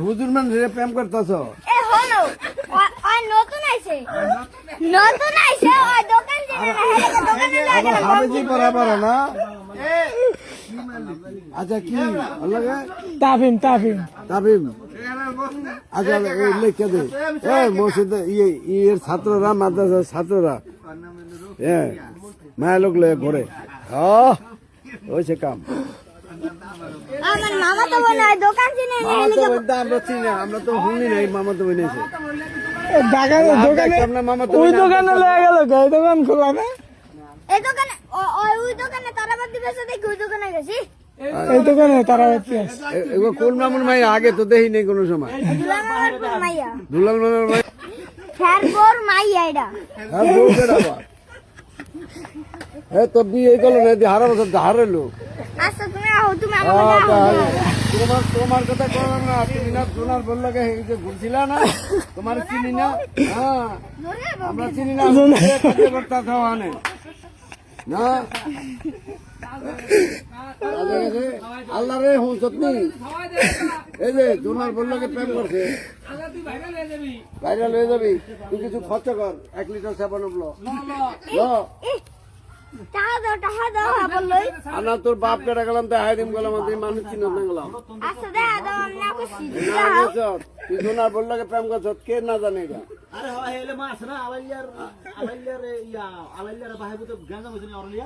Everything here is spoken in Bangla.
হুজুর মান রে প্রেম করতেছ নতুন আইছে ওই দোকান বরাবর না আচ্ছা কি লাগে তাফিম আচ্ছা লিখে দে মসজিদ ইয়ের ছাত্ররা মাদ্রাসার ছাত্ররা মায়া লোক লয়ে ঘরে হয়েছে কাম আমার মামা তো বলে দোকান চিনে আমরা চিনি না, আমরা তো শুনি নাই মামা তো বলেছে ওই দোকানে লয়ে গেল এই দোকান খোলা না এই দোকানে ওই দোকানে তারাবাদ দিবেছে দেখি ওই দোকানে গেছি এই দোকানে তারা এগুলো কোন মামুন মাই আগে তো দেখি নেই কোনো সময় দুলাল মামার মাই ফেরবোর মাইয়া এটা হ্যাঁ বলতে দাও এ তো বিয়ে গেল না হারা বছর হারালো আচ্ছা তুমি আও তুমি আমাকে তোমার কথা করলাম না তুমি না সোনার বললো যে ঘুরছিলা না তোমার চিনি না হ্যাঁ আমরা চিনি না না আল্লাহ রে হুন সত্যি এই যে সোনার বললো প্রেম করছে ভাইরাল হয়ে যাবি তুই কিছু খরচ কর 1 লিটার সাবান আনা তোর বাপ কেটে গেলাম তো হাইরিম গেলাম মানুষ চিনত না গেলাম তুই সোনার বললো প্রেম করছ কে না জানে এটা আরে হয় হেলে মাছ না আলাইয়ার ইয়া আলাইয়ার বাহিবুতে গাঁজা হইছে না অরলিয়া